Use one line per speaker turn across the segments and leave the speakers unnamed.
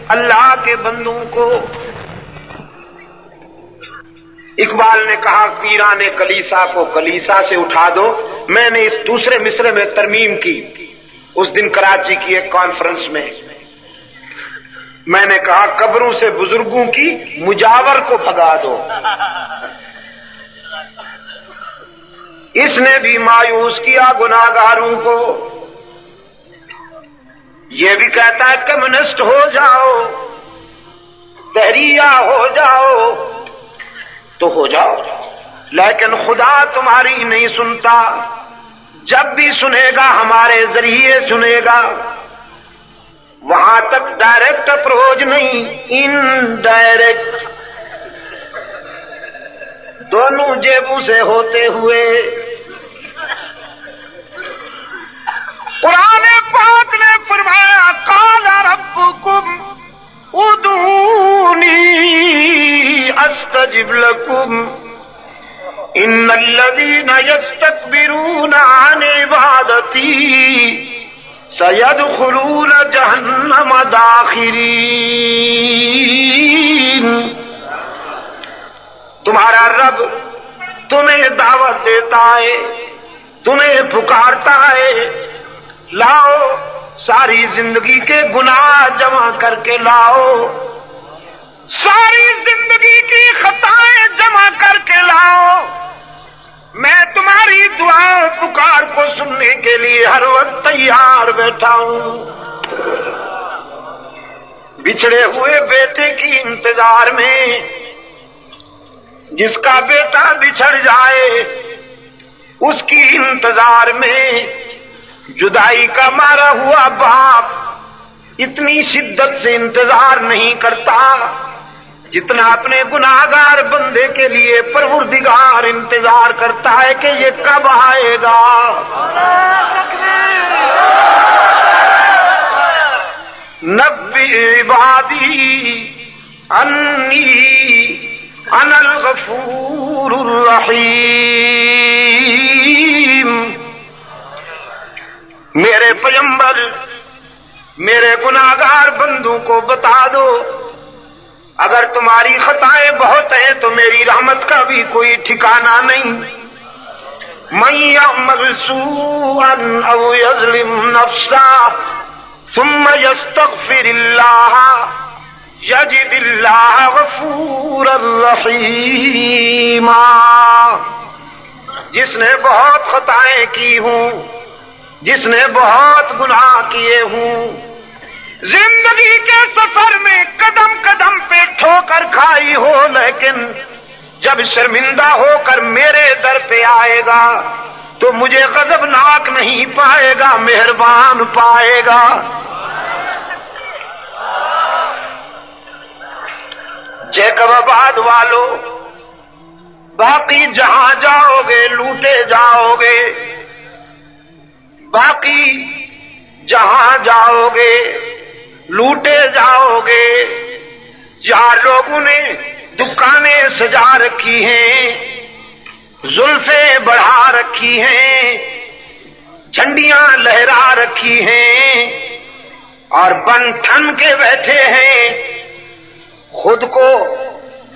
اللہ کے بندوں کو۔ اقبال نے کہا پیران کلیسا کو کلیسا سے اٹھا دو۔ میں نے اس دوسرے مصرے میں ترمیم کی اس دن کراچی کی ایک کانفرنس میں۔ میں نے کہا قبروں سے بزرگوں کی مجاور کو بھگا دو۔ اس نے بھی مایوس کیا گناہگاروں کو۔ یہ بھی کہتا ہے کمیونسٹ ہو جاؤ، تحریہ ہو جاؤ تو ہو جاؤ، لیکن خدا تمہاری نہیں سنتا۔ جب بھی سنے گا ہمارے ذریعے سنے گا، وہاں تک ڈائریکٹ اپروچ نہیں، انڈائریکٹ، دونوں جیبوں سے ہوتے ہوئے۔ قرآن پاک نے فرمایا قال ربکم ادعونی استجب لکم ان الذین یستکبرون عن عبادتی سیدخلون جہنم داخرین۔ تمہارا رب تمہیں دعوت دیتا ہے، تمہیں پکارتا ہے، لاؤ ساری زندگی کے گناہ جمع کر کے لاؤ، ساری زندگی کی خطائیں جمع کر کے لاؤ، میں تمہاری دعا پکار کو سننے کے لیے ہر وقت تیار بیٹھا ہوں۔ بچھڑے ہوئے بیٹے کی انتظار میں، جس کا بیٹا بچھڑ جائے اس کی انتظار میں، جدائی کا مارا ہوا باپ اتنی شدت سے انتظار نہیں کرتا جتنا اپنے گناہگار بندے کے لیے پروردگار انتظار کرتا ہے کہ یہ کب آئے گا۔ نبی عبادی انی انا الغفور الرحیم۔ میرے پیغمبر میرے گناہگار بندوں کو بتا دو، اگر تمہاری خطائیں بہت ہیں تو میری رحمت کا بھی کوئی ٹھکانہ نہیں۔ من یعمل سوءا او یظلم نفسا ثم یستغفر اللہ یجد اللہ غفورا رحیما۔ جس نے بہت خطائیں کی ہوں، جس نے بہت گناہ کیے ہوں، زندگی کے سفر میں قدم قدم پہ ٹھوکر کھائی ہو، لیکن جب شرمندہ ہو کر میرے در پہ آئے گا تو مجھے غضبناک نہیں پائے گا، مہربان پائے گا۔ جیکب آباد والو، باقی جہاں جاؤ گے لوٹے جاؤ گے، باقی جہاں جاؤ گے لوٹے جاؤ گے۔ جہاں لوگوں نے دکانیں سجا رکھی ہیں، زلفیں بڑھا رکھی ہیں، جھنڈیاں لہرا رکھی ہیں اور بن ٹھن کے بیٹھے ہیں، خود کو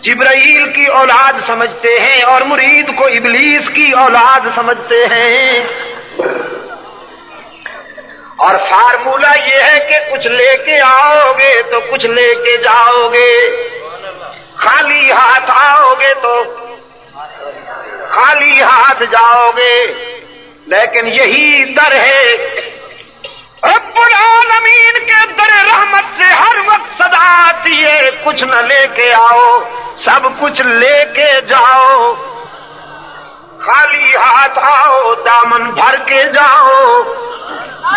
جبرائیل کی اولاد سمجھتے ہیں اور مرید کو ابلیس کی اولاد سمجھتے ہیں، اور فارمولہ یہ ہے کہ کچھ لے کے آؤ گے تو کچھ لے کے جاؤ گے، خالی ہاتھ آؤ گے تو خالی ہاتھ جاؤ گے۔ لیکن یہی در ہے، رب العالمین کے در رحمت سے ہر وقت صدا آتی ہے، کچھ نہ لے کے آؤ سب کچھ لے کے جاؤ، خالی ہاتھ آؤ دامن بھر کے جاؤ۔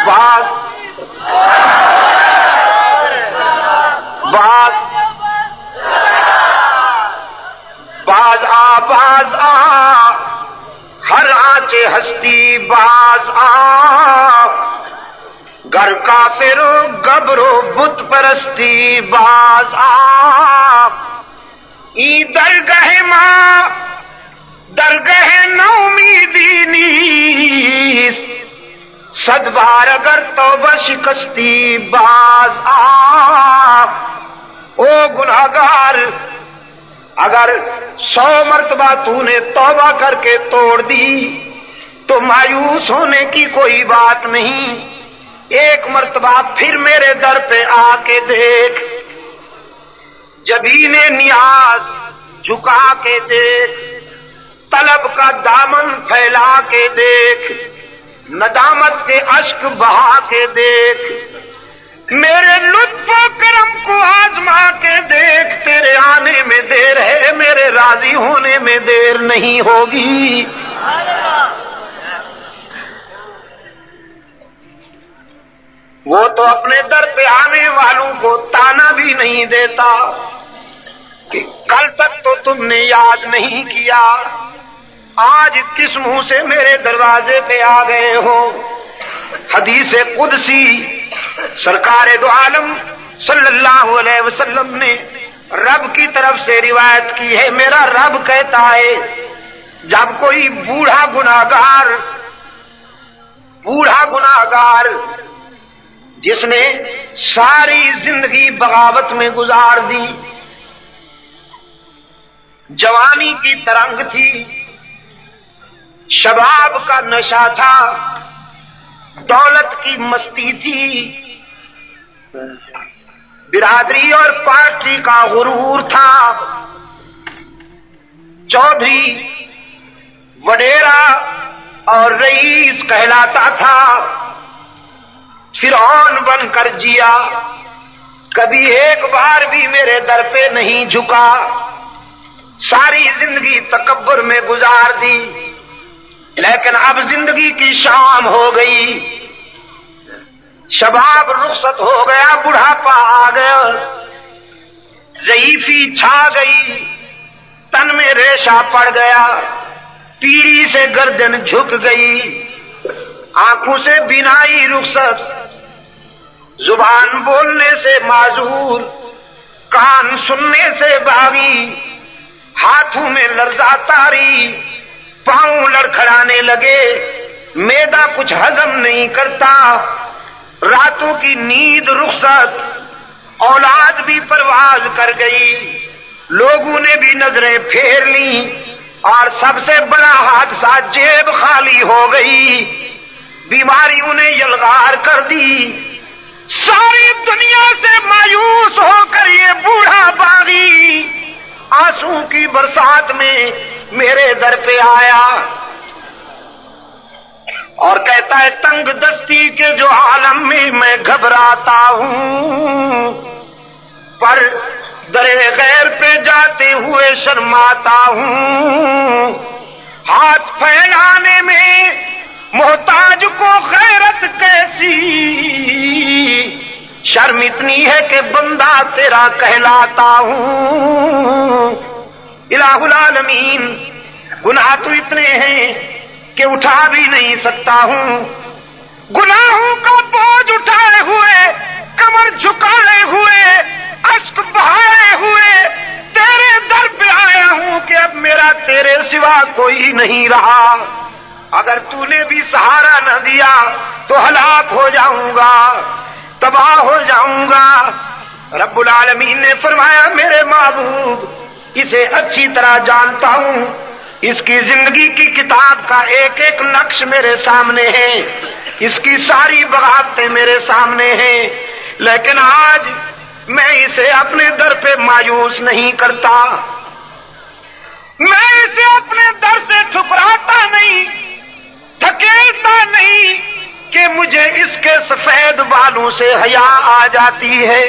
باز باز آ ہر آنچ ہستی باز آ، گر کافر گبرو بت پرستی باز آ، ای درگہ ماں درگہ نومیدی نیست، صد بار اگر توبہ شکستی باز آ، اگر 100 مرتبہ تو نے توبہ کر کے توڑ دی تو مایوس ہونے کی کوئی بات نہیں، ایک مرتبہ پھر میرے در پہ آ کے دیکھ، جبین نیاز جھکا کے دیکھ، طلب کا دامن پھیلا کے دیکھ، ندامت کے اشک بہا کے دیکھ، میرے لطف و کرم کو آزما کے دیکھ، تیرے آنے میں دیر ہے، میرے راضی ہونے میں دیر نہیں ہوگی۔ وہ تو اپنے در پہ آنے والوں کو تانا بھی نہیں دیتا کہ کل تک تو تم نے یاد نہیں کیا، آج کس منہ سے میرے دروازے پہ آ گئے ہو۔ حدیث قدسی سرکار دو عالم صلی اللہ علیہ وسلم نے رب کی طرف سے روایت کی ہے، میرا رب کہتا ہے جب کوئی بوڑھا گناہگار جس نے ساری زندگی بغاوت میں گزار دی، جوانی کی ترنگ تھی، شباب کا نشہ تھا، دولت کی مستی تھی، برادری اور پارٹی کا غرور تھا، چودھری وڈیرا اور رئیس کہلاتا تھا، فرعون بن کر جیا، کبھی ایک بار بھی میرے در پہ نہیں جھکا، ساری زندگی تکبر میں گزار دی، لیکن اب زندگی کی شام ہو گئی، شباب رخصت ہو گیا، بڑھاپا آ گیا، ضعیفی چھا گئی، تن میں ریشہ پڑ گیا، پیڑھی سے گردن جھک گئی، آنکھوں سے بینائی رخصت، زبان بولنے سے معذور، کان سننے سے باغی، ہاتھوں میں لرزہ طاری، پاؤں لڑکھڑانے لگے، معدہ کچھ ہضم نہیں کرتا، راتوں کی نیند رخصت، اولاد بھی پرواز کر گئی، لوگوں نے بھی نظریں پھیر لیں، اور سب سے بڑا حادثہ جیب خالی ہو گئی، بیماریوں نے یلغار کر دی، ساری دنیا سے مایوس ہو کر یہ بوڑھا باغی آنسو کی برسات میں میرے در پہ آیا اور کہتا ہے تنگ دستی کے جو عالم میں گھبراتا ہوں، پر در غیر پہ جاتے ہوئے شرماتا ہوں، ہاتھ پھیلانے میں محتاج کو غیرت کیسی، شرم اتنی ہے کہ بندہ تیرا کہلاتا ہوں۔ الہ العالمین، گناہ تو اتنے ہیں کہ اٹھا بھی نہیں سکتا ہوں، گناہوں کا بوجھ اٹھائے ہوئے، کمر جھکائے ہوئے، اشک بہائے ہوئے تیرے در پہ آیا ہوں کہ اب میرا تیرے سوا کوئی نہیں رہا، اگر تو نے بھی سہارا نہ دیا تو ہلاک ہو جاؤں گا، تباہ ہو جاؤں گا۔ رب العالمین نے فرمایا میرے محبوب اسے اچھی طرح جانتا ہوں، اس کی زندگی کی کتاب کا ایک ایک نقش میرے سامنے ہے، اس کی ساری بغاوتیں میرے سامنے ہیں، لیکن آج میں اسے اپنے در پہ مایوس نہیں کرتا، میں اسے اپنے در سے ٹھکراتا نہیں، دھکیلتا نہیں کہ مجھے اس کے سفید بالوں سے حیا آ جاتی ہے۔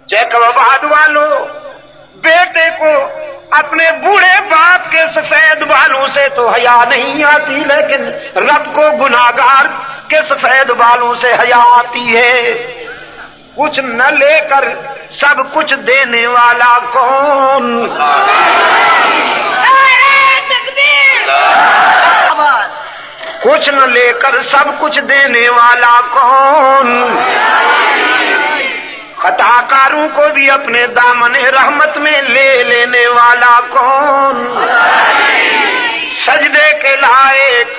جیکب آباد والوں، بیٹے کو اپنے بوڑھے باپ کے سفید بالوں سے تو حیا نہیں آتی، لیکن رب کو گناہگار کے سفید بالوں سے حیا آتی ہے۔ کچھ نہ لے کر سب کچھ دینے والا کون؟ کچھ نہ لے کر سب کچھ دینے والا کون؟ خطا کاروں کو بھی اپنے دامن رحمت میں لے لینے والا کون؟ سجدے کے لائق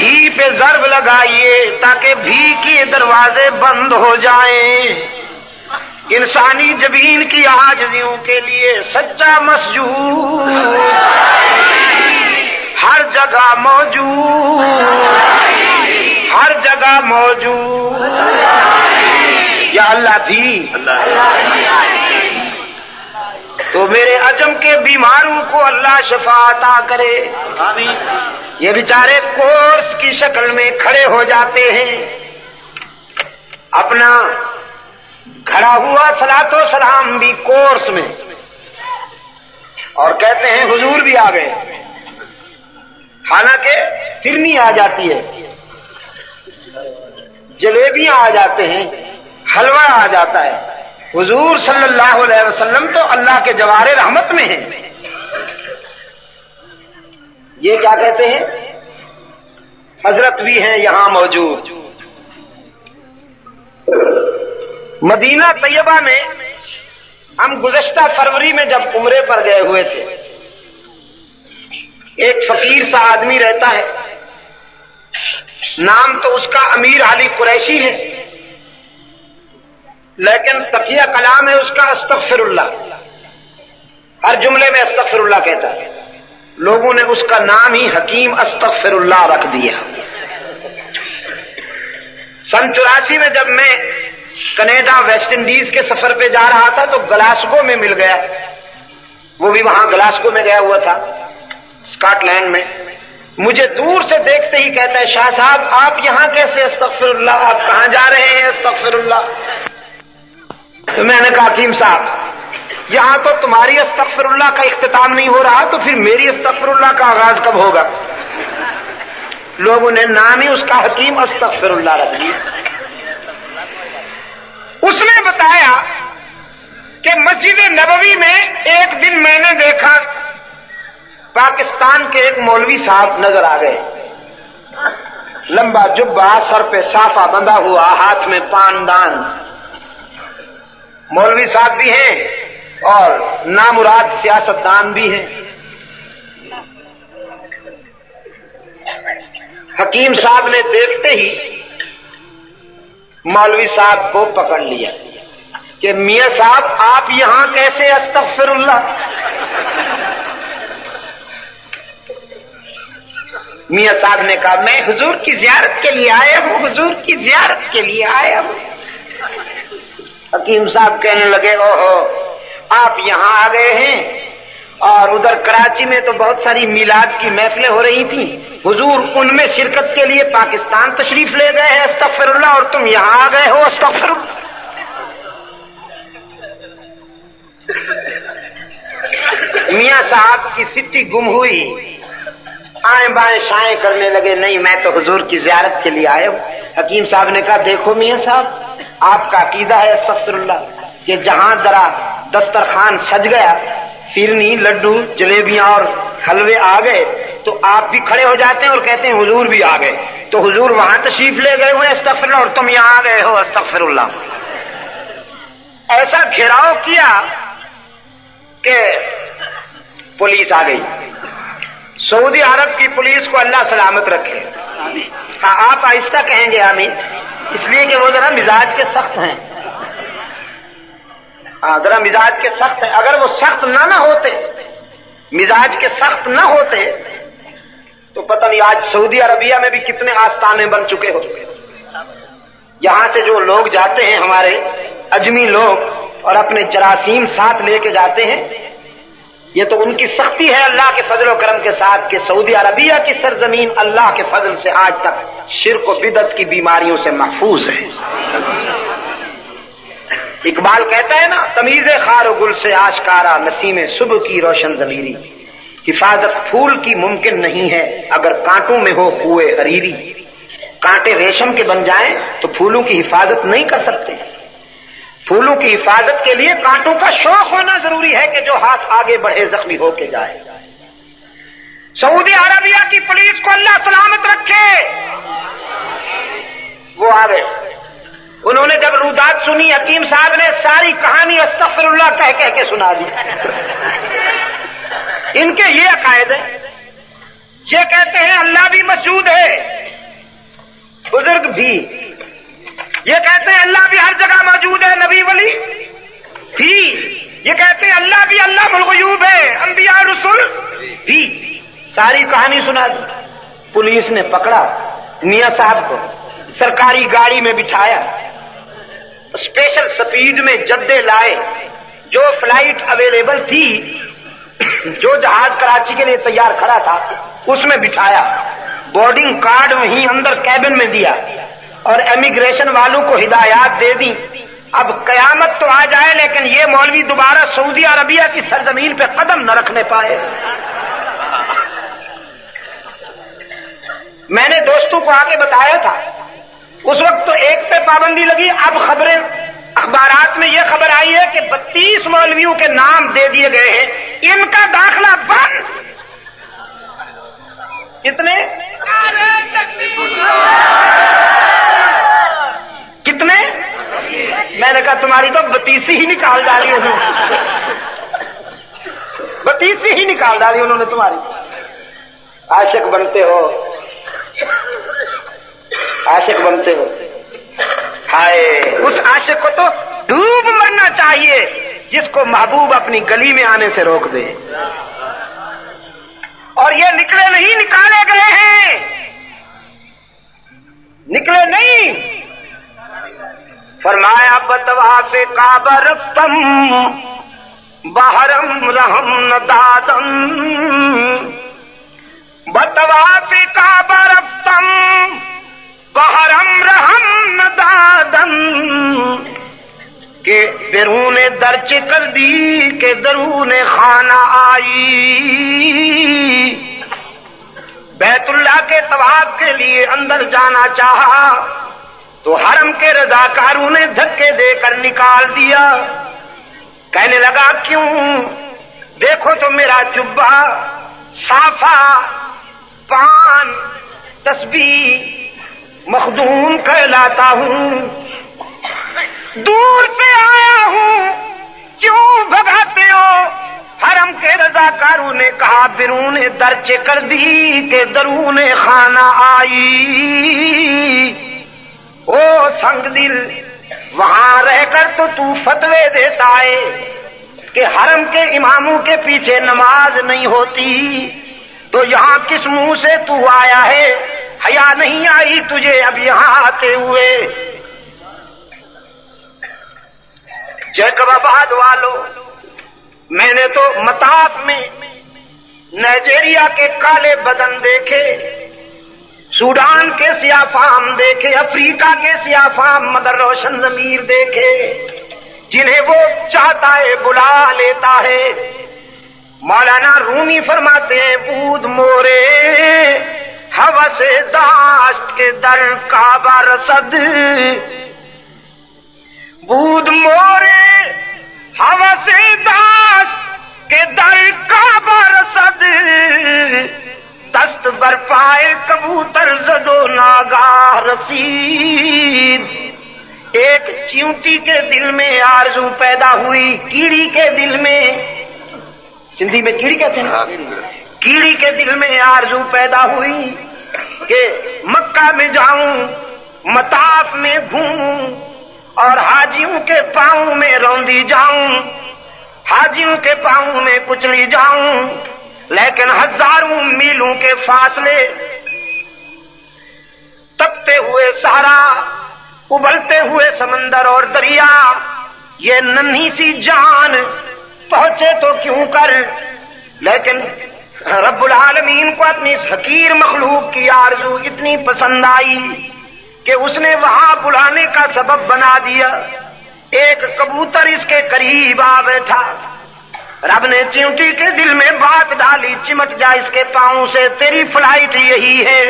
ہی پہ ضرب لگائیے تاکہ بھی کے دروازے بند ہو جائیں۔ انسانی جبین کی عاجزیوں کے لیے سچا مسجود ہر جگہ موجود، ہر جگہ موجود، یا اللہ بھی تو میرے عجم کے بیماروں کو اللہ شفا عطا کرے۔ یہ بیچارے کورس کی شکل میں کھڑے ہو جاتے ہیں، اپنا کھڑا ہوا صلاۃ و سلام بھی کورس میں، اور کہتے ہیں حضور بھی آ گئے، حالانکہ فرنی آ جاتی ہے، جلیبیاں آ جاتے ہیں، حلوہ آ جاتا ہے، حضور صلی اللہ علیہ وسلم تو اللہ کے جوار رحمت میں ہیں۔ یہ کیا کہتے ہیں؟ حضرت بھی ہیں یہاں موجود۔ مدینہ طیبہ میں ہم گزشتہ فروری میں جب عمرے پر گئے ہوئے تھے، ایک فقیر سا آدمی رہتا ہے، نام تو اس کا امیر علی قریشی ہے، لیکن تقیہ کلام ہے اس کا استغفر اللہ، ہر جملے میں استغفر اللہ کہتا ہے۔ لوگوں نے اس کا نام ہی حکیم استغفر اللہ رکھ دیا۔ سن 84 میں جب میں کینیڈا ویسٹ انڈیز کے سفر پہ جا رہا تھا تو گلاسگو میں مل گیا، وہ بھی وہاں گلاسگو میں گیا ہوا تھا، اسکاٹ لینڈ میں۔ مجھے دور سے دیکھتے ہی کہتا ہے شاہ صاحب آپ یہاں کیسے استغفر اللہ، آپ کہاں جا رہے ہیں استغفر اللہ؟ تو میں نے کہا حکیم صاحب یہاں تو تمہاری استغفر اللہ کا اختتام نہیں ہو رہا، تو پھر میری استغفر اللہ کا آغاز کب ہوگا؟ لوگوں نے نام ہی اس کا حکیم استغفر اللہ رکھ دیا۔ اس نے بتایا کہ مسجد نبوی میں ایک دن میں نے دیکھا پاکستان کے ایک مولوی صاحب نظر آ گئے، لمبا جبہ، سر پہ صافہ بندھا ہوا، ہاتھ میں پاندان۔ مولوی صاحب بھی ہیں اور نامراد سیاستدان بھی ہیں۔ حکیم صاحب نے دیکھتے ہی مولوی صاحب کو پکڑ لیا کہ میاں صاحب آپ یہاں کیسے استغفر اللہ؟ میاں صاحب نے کہا میں حضور کی زیارت کے لیے آیا ہوں، حضور کی زیارت کے لیے آیا ہوں۔ حکیم صاحب کہنے لگے اوہو آپ یہاں آ گئے ہیں، اور ادھر کراچی میں تو بہت ساری میلاد کی محفلیں ہو رہی تھیں، حضور ان میں شرکت کے لیے پاکستان تشریف لے گئے ہیں استغفر اللہ، اور تم یہاں آ گئے ہو استغفر اللہ۔ میاں صاحب کی سٹی گم ہوئی، آئیں بائیں شائیں کرنے لگے، نہیں میں تو حضور کی زیارت کے لیے آیا ہوں۔ حکیم صاحب نے کہا دیکھو میاں صاحب آپ کا عقیدہ ہے استغفر اللہ کہ جہاں ذرا دسترخوان سج گیا، فرنی، لڈو، جلیبیاں اور حلوے آ گئے تو آپ بھی کھڑے ہو جاتے ہیں اور کہتے ہیں حضور بھی آ گئے، تو حضور وہاں تشریف لے گئے ہوئے استغفر اللہ اور تم یہاں آ گئے ہو استغفر اللہ۔ ایسا گھیراؤ کیا کہ پولیس آ گئی۔ سعودی عرب کی پولیس کو اللہ سلامت رکھے۔ آپ آہستہ کہیں گے آمین، اس لیے کہ وہ ذرا مزاج کے سخت ہیں، ذرا مزاج کے سخت ہیں۔ اگر وہ سخت نہ ہوتے، مزاج کے سخت نہ ہوتے تو پتہ نہیں آج سعودی عربیہ میں بھی کتنے آستانے بن چکے ہوتے۔ یہاں سے جو لوگ جاتے ہیں ہمارے اجمی لوگ اور اپنے جراثیم ساتھ لے کے جاتے ہیں، یہ تو ان کی سختی ہے اللہ کے فضل و کرم کے ساتھ کہ سعودی عربیہ کی سرزمین اللہ کے فضل سے آج تک شرک و بدعت کی بیماریوں سے محفوظ ہے۔ اقبال کہتا ہے نا تمیز خار و گل سے آشکارا نسیم صبح کی روشن ضمیری، حفاظت پھول کی ممکن نہیں ہے اگر کانٹوں میں ہو خوئے حریری۔ کانٹے ریشم کے بن جائیں تو پھولوں کی حفاظت نہیں کر سکتے، پھولوں کی حفاظت کے لیے کانٹوں کا شوق ہونا ضروری ہے کہ جو ہاتھ آگے بڑھے زخمی ہو کے جائے۔ سعودی عربیہ کی پولیس کو اللہ سلامت رکھے، وہ آ گئے۔ انہوں نے جب رودات سنی، حکیم صاحب نے ساری کہانی استغفر اللہ کہہ کہہ کے سنا دی۔ ان کے یہ عقائد ہے، یہ کہتے ہیں اللہ بھی موجود ہے، بزرگ بھی، یہ کہتے ہیں اللہ بھی ہر جگہ موجود ہے، نبی ولی ساری کہانی سنا دی۔ پولیس نے پکڑا میاں صاحب کو، سرکاری گاڑی میں بٹھایا، اسپیشل سپیڈ میں جدے لائے، جو فلائٹ اویلیبل تھی، جو جہاز کراچی کے لیے تیار کھڑا تھا اس میں بٹھایا، بورڈنگ کارڈ وہیں اندر کیبن میں دیا اور امیگریشن والوں کو ہدایات دے دی، اب قیامت تو آ جائے لیکن یہ مولوی دوبارہ سعودی عربیہ کی سرزمین پہ قدم نہ رکھنے پائے۔ میں نے دوستوں کو آگے بتایا تھا، اس وقت تو ایک پہ پابندی لگی، اب خبریں اخبارات میں یہ خبر آئی ہے کہ 32 مولویوں کے نام دے دیے گئے ہیں، ان کا داخلہ بند۔ کتنے میں نے کہا تمہاری تو 32 ہی نکال ڈالی، 32 ہی نکال ڈالی انہوں نے تمہاری۔ عاشق بنتے ہو، عاشق بنتے ہو، ہائے اس عاشق کو تو ڈوب مرنا چاہیے جس کو محبوب اپنی گلی میں آنے سے روک دے، اور یہ نکلے نہیں، نکالے گئے ہیں، نکلے نہیں۔ فرمایا بطواف کعبہ رفتم بحرم رحم ندادم، بطواف کعبہ رفتم بحرم رحم ندادم، کہ درون درچ کر دی کہ درون خانہ آئی، بیت اللہ کے طواف کے لیے اندر جانا چاہا تو حرم کے رضاکاروں نے دھکے دے کر نکال دیا۔ کہنے لگا کیوں؟ دیکھو تو میرا جبہ، صافہ، پان، تسبیح، مخدوم کہلاتا ہوں، دور سے آیا ہوں، کیوں بھگاتے ہو؟ حرم کے رضاکاروں نے کہا برون درچ کر دی کہ درون خانہ آئی۔ او سنگ دل، وہاں رہ کر تو فتوے دیتا ہے کہ حرم کے اماموں کے پیچھے نماز نہیں ہوتی، تو یہاں کس منہ سے تو آیا ہے؟ حیا نہیں آئی تجھے اب یہاں آتے ہوئے؟ جیکب آباد والو، میں نے تو مطاف میں نائجیریا کے کالے بدن دیکھے، سوڈان کے سیاہ فام دیکھے، افریقہ کے سیاہ فام مگر روشن ضمیر دیکھے، جنہیں وہ چاہتا ہے بلا لیتا ہے۔ مولانا رومی فرماتے ہیں بود مورے ہوس داشت کے در کعبہ رسد، بود مورے ہوس داشت کے در کعبہ رسد، دست بر پائے کبوتر زدو ناگاہ رسید۔ ایک چیونٹی کے دل میں آرزو پیدا ہوئی، کیڑی کے دل میں، سندھی میں کیڑی کہتے ہیں، کیڑی کے دل میں آرزو پیدا ہوئی کہ مکہ میں جاؤں، مطاف میں گھوموں اور حاجیوں کے پاؤں میں روندی جاؤں، حاجیوں کے پاؤں میں کچلی جاؤں، لیکن ہزاروں میلوں کے فاصلے، تپتے ہوئے صحرا، ابلتے ہوئے سمندر اور دریا، یہ ننھی سی جان پہنچے تو کیوں کر۔ لیکن رب العالمین کو اپنی اس حقیر مخلوق کی آرزو اتنی پسند آئی کہ اس نے وہاں بلانے کا سبب بنا دیا۔ ایک کبوتر اس کے قریب آ بیٹھا، رب نے چیونٹی کے دل میں بات ڈالی، چمٹ جا اس کے پاؤں سے، تیری فلائٹ یہی ہے۔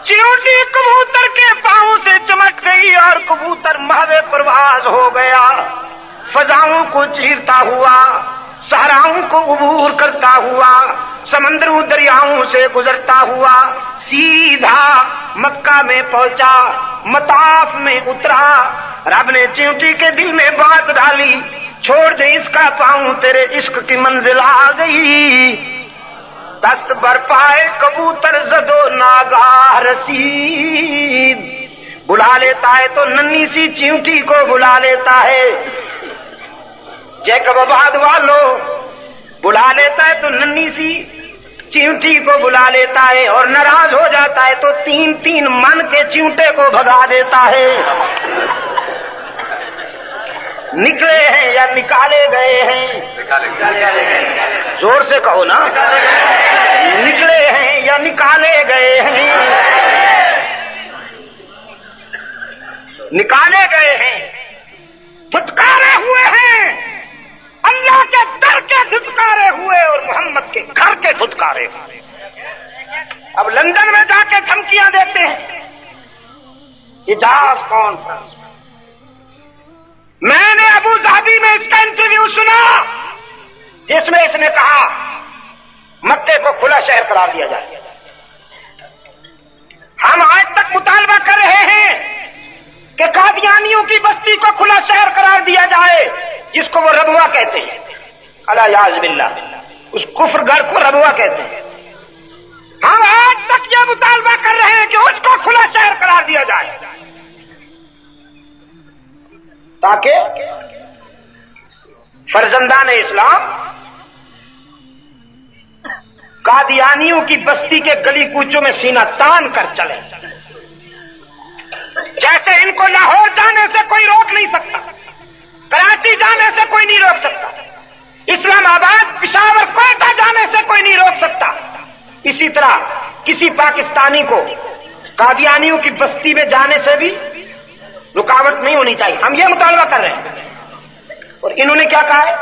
چیونٹی کبوتر کے پاؤں سے چمٹ گئی اور کبوتر محو پرواز ہو گیا، فضاؤں کو چیرتا ہوا، صحراؤں کو عبور کرتا ہوا، سمندروں دریاؤں سے گزرتا ہوا، سیدھا مکہ میں پہنچا، مطاف میں اترا۔ رب نے چیونٹی کے دل میں بات ڈالی، چھوڑ دے اس کا پاؤں، تیرے عشق کی منزل آ گئی۔ دست بر پائے کبوتر زدو ناگاہ رسید، بلا لیتا ہے تو ننھی سی چیونٹی کو بلا لیتا ہے۔ جیکب آباد والو، بلا لیتا ہے تو ننھی سی چیونٹی کو بلا لیتا ہے اور ناراض ہو جاتا ہے تو 3 من کے چیونٹے کو بھگا دیتا ہے. نکلے ہیں یا نکالے گئے ہیں؟ زور سے کہو نا. نکلے ہیں یا نکالے گئے ہیں؟ نکالے گئے ہیں، دھتکارے ہوئے ہیں، اللہ کے در کے دھتکارے ہوئے اور محمد کے گھر کے دھتکارے ہوئے. اب لندن میں جا کے دھمکیاں دیتے ہیں. اجاز کانفرنس میں نے ابو ظہبی میں اس کا انٹرویو سنا جس میں اس نے کہا مکے کو کھلا شہر قرار دیا جائے. ہم آج تک مطالبہ کر رہے ہیں کہ قادیانیوں کی بستی کو کھلا شہر قرار دیا جائے جس کو وہ ربوہ کہتے ہیں. الیاذ باللہ، اس کفر گھر کو ربوہ کہتے ہیں. ہم آج تک یہ مطالبہ کر رہے ہیں کہ اس کو کھلا شہر قرار دیا جائے تاکہ فرزندان اسلام قادیانیوں کی بستی کے گلی کوچوں میں سینہ تان کر چلے. جیسے ان کو لاہور جانے سے کوئی روک نہیں سکتا، کراچی جانے سے کوئی نہیں روک سکتا، اسلام آباد، پشاور، کوئٹہ جانے سے کوئی نہیں روک سکتا، اسی طرح کسی پاکستانی کو قادیانیوں کی بستی میں جانے سے بھی رکاوٹ نہیں ہونی چاہیے. ہم یہ مطالبہ کر رہے ہیں. اور انہوں نے کیا کہا ہے؟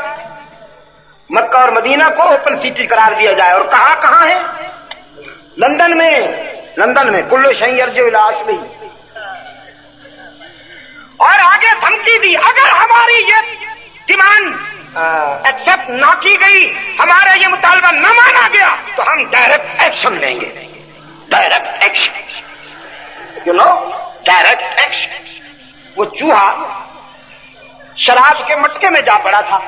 مکہ اور مدینہ کو اوپن سٹی قرار دیا جائے. اور کہاں ہے؟ لندن میں کلو شیء یرجع الی اصلہ. اور آگے دھمکی دی اگر ہماری یہ ڈیمانڈ ایکسپٹ نہ کی گئی، ہمارا یہ مطالبہ نہ مانا گیا تو ہم ڈائریکٹ ایکشن لیں گے. Direct action, you know, direct action. وہ چوہا شراب کے مٹکے میں جا پڑا تھا،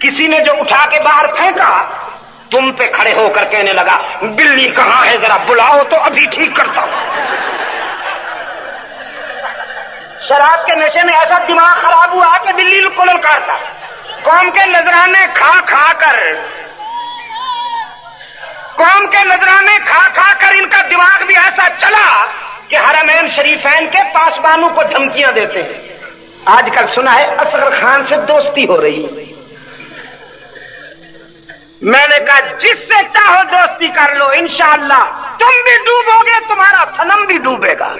کسی نے جو اٹھا کے باہر پھینکا، تم پہ کھڑے ہو کر کہنے لگا بلی کہاں ہے ذرا بلاؤ تو ابھی ٹھیک کرتا ہوں. شراب کے نشے میں ایسا دماغ خراب ہوا کہ بلی کو للکارتا. قوم کے نذرانے کھا کر ان کا دماغ بھی ایسا چلا کہ حرمین شریفین کے پاسبانوں کو دھمکیاں دیتے ہیں. آج کل سنا ہے اصغر خان سے دوستی ہو رہی. میں نے کہا جس سے چاہو دوستی کر لو، انشاءاللہ تم بھی ڈوبو گے، تمہارا صنم بھی ڈوبے گا.